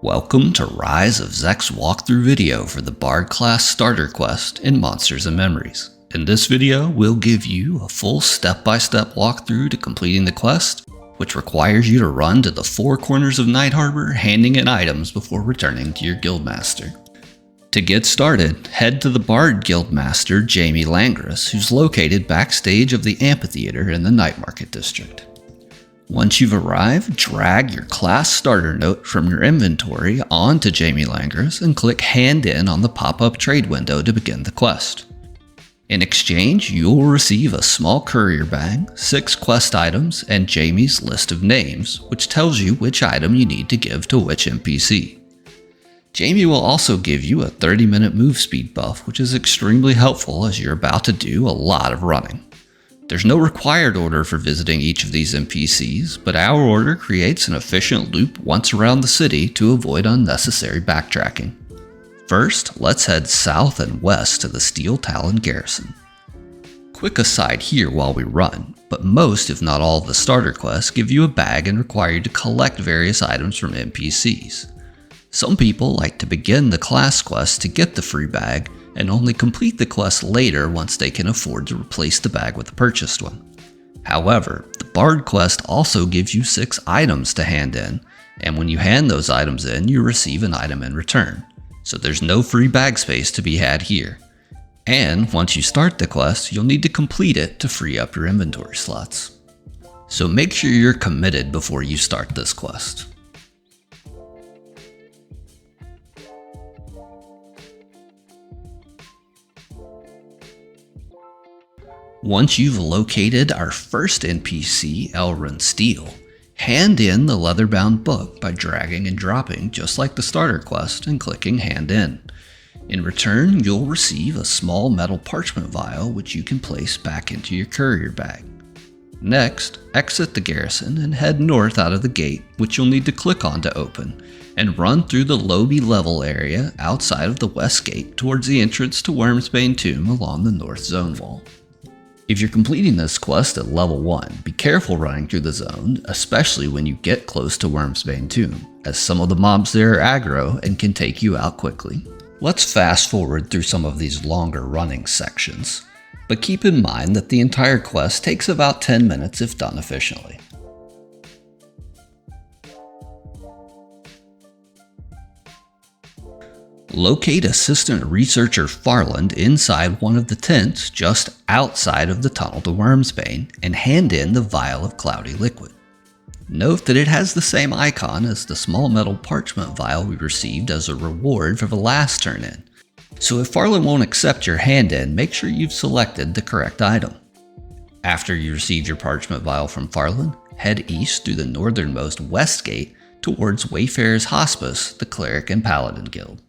Welcome to Rise of Zek's walkthrough video for the Bard class starter quest in Monsters and Memories. In this video, we'll give you a full step-by-step walkthrough to completing the quest, which requires you to run to the four corners of Night Harbor handing in items before returning to your guildmaster. To get started, head to the Bard Guildmaster Jamie Langris, who's located backstage of the amphitheater in the Night Market District. Once you've arrived, drag your class starter note from your inventory onto Jamie Langris and click Hand In on the pop-up trade window to begin the quest. In exchange, you'll receive a small courier bag, 6 quest items, and Jamie's list of names, which tells you which item you need to give to which NPC. Jamie will also give you a 30-minute move speed buff, which is extremely helpful as you're about to do a lot of running. There's no required order for visiting each of these NPCs, but our order creates an efficient loop once around the city to avoid unnecessary backtracking. First, let's head south and west to the Steel Talon Garrison. Quick aside here while we run, but most if not all of the starter quests give you a bag and require you to collect various items from NPCs. Some people like to begin the class quest to get the free bag, and only complete the quest later once they can afford to replace the bag with a purchased one. However, the Bard quest also gives you 6 items to hand in, and when you hand those items in, you receive an item in return. So there's no free bag space to be had here. And once you start the quest, you'll need to complete it to free up your inventory slots. So make sure you're committed before you start this quest. Once you've located our first NPC, Elrond Steele, hand in the leather-bound book by dragging and dropping just like the starter quest and clicking Hand In. In return, you'll receive a small metal parchment vial which you can place back into your courier bag. Next, exit the garrison and head north out of the gate, which you'll need to click on to open, and run through the lobby level area outside of the west gate towards the entrance to Bane Tomb along the north zone wall. If you're completing this quest at level 1, be careful running through the zone, especially when you get close to Bane Tomb, as some of the mobs there are aggro and can take you out quickly. Let's fast forward through some of these longer running sections, but keep in mind that the entire quest takes about 10 minutes if done efficiently. Locate Assistant Researcher Farland inside one of the tents just outside of the tunnel to Bane and hand in the vial of cloudy liquid. Note that it has the same icon as the small metal parchment vial we received as a reward for the last turn-in. So if Farland won't accept your hand-in, make sure you've selected the correct item. After you receive your parchment vial from Farland, head east through the northernmost west gate towards Wayfarer's Hospice, the Cleric and Paladin Guild.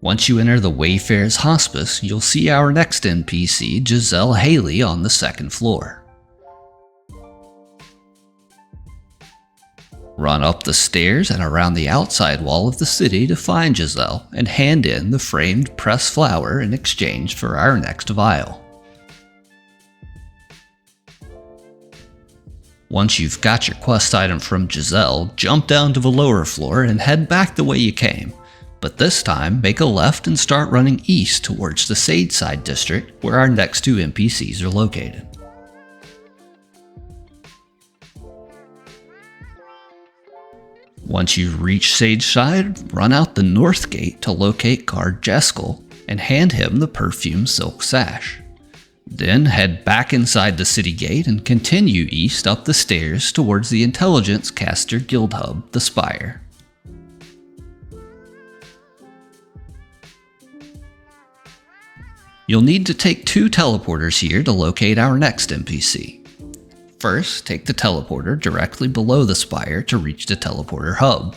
Once you enter the Wayfarer's Hospice, you'll see our next NPC, Giselle Haley, on the second floor. Run up the stairs and around the outside wall of the city to find Giselle and hand in the framed pressed flower in exchange for our next vial. Once you've got your quest item from Giselle, jump down to the lower floor and head back the way you came. But this time, make a left and start running east towards the Sageside district where our next 2 NPCs are located. Once you've reached Sageside, run out the north gate to locate guard Jeskel and hand him the perfumed silk sash. Then head back inside the city gate and continue east up the stairs towards the Intelligence Caster Guild Hub, the Spire. You'll need to take 2 teleporters here to locate our next NPC. First, take the teleporter directly below the Spire to reach the teleporter hub.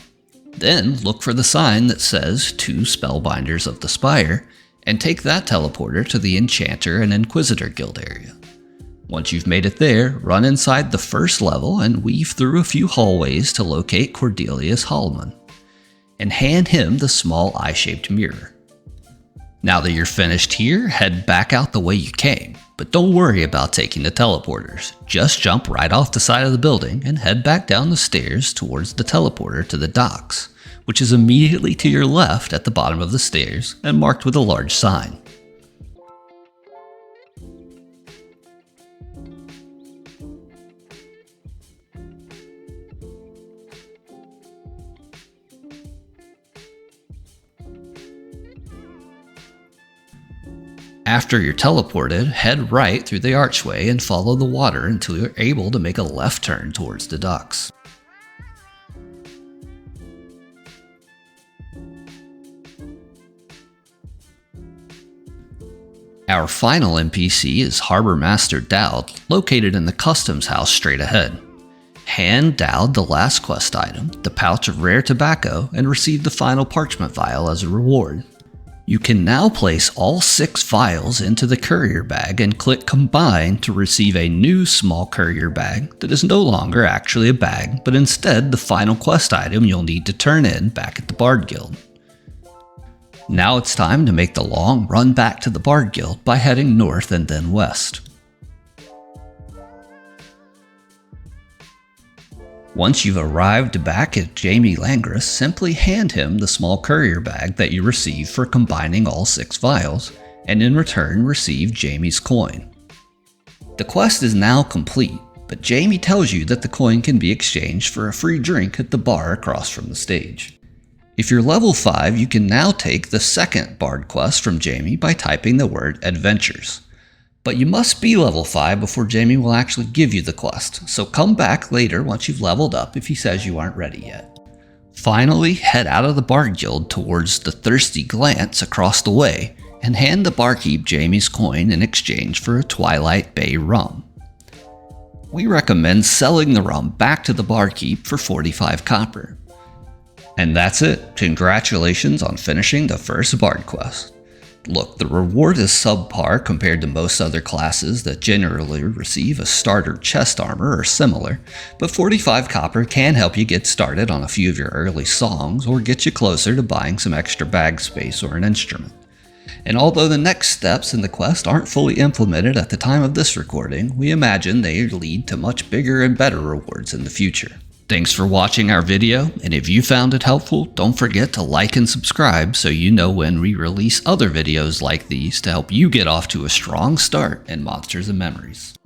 Then, look for the sign that says 2 Spellbinders of the Spire, and take that teleporter to the Enchanter and Inquisitor Guild area. Once you've made it there, run inside the first level and weave through a few hallways to locate Cordelius Hallman, and hand him the small eye-shaped mirror. Now that you're finished here, head back out the way you came. But don't worry about taking the teleporters. Just jump right off the side of the building and head back down the stairs towards the teleporter to the docks, which is immediately to your left at the bottom of the stairs and marked with a large sign. After you're teleported, head right through the archway and follow the water until you're able to make a left turn towards the docks. Our final NPC is Harbor Master Dowd, located in the customs house straight ahead. Hand Dowd the last quest item, the pouch of rare tobacco, and receive the final parchment vial as a reward. You can now place all 6 vials into the courier bag and click Combine to receive a new small courier bag that is no longer actually a bag, but instead the final quest item you'll need to turn in back at the Bard Guild. Now it's time to make the long run back to the Bard Guild by heading north and then west. Once you've arrived back at Jamie Langris, simply hand him the small courier bag that you received for combining all 6 vials, and in return receive Jamie's coin. The quest is now complete, but Jamie tells you that the coin can be exchanged for a free drink at the bar across from the stage. If you're level 5, you can now take the second Bard quest from Jamie by typing the word Adventures. But you must be level 5 before Jamie will actually give you the quest, so come back later once you've leveled up if he says you aren't ready yet. Finally, head out of the Bard Guild towards the Thirsty Glance across the way, and hand the barkeep Jamie's coin in exchange for a Twilight Bay rum. We recommend selling the rum back to the barkeep for 45 copper. And that's it. Congratulations on finishing the first Bard quest. Look, the reward is subpar compared to most other classes that generally receive a starter chest armor or similar, but 45 copper can help you get started on a few of your early songs or get you closer to buying some extra bag space or an instrument. And although the next steps in the quest aren't fully implemented at the time of this recording, we imagine they lead to much bigger and better rewards in the future. Thanks for watching our video, and if you found it helpful, don't forget to like and subscribe so you know when we release other videos like these to help you get off to a strong start in Monsters and Memories.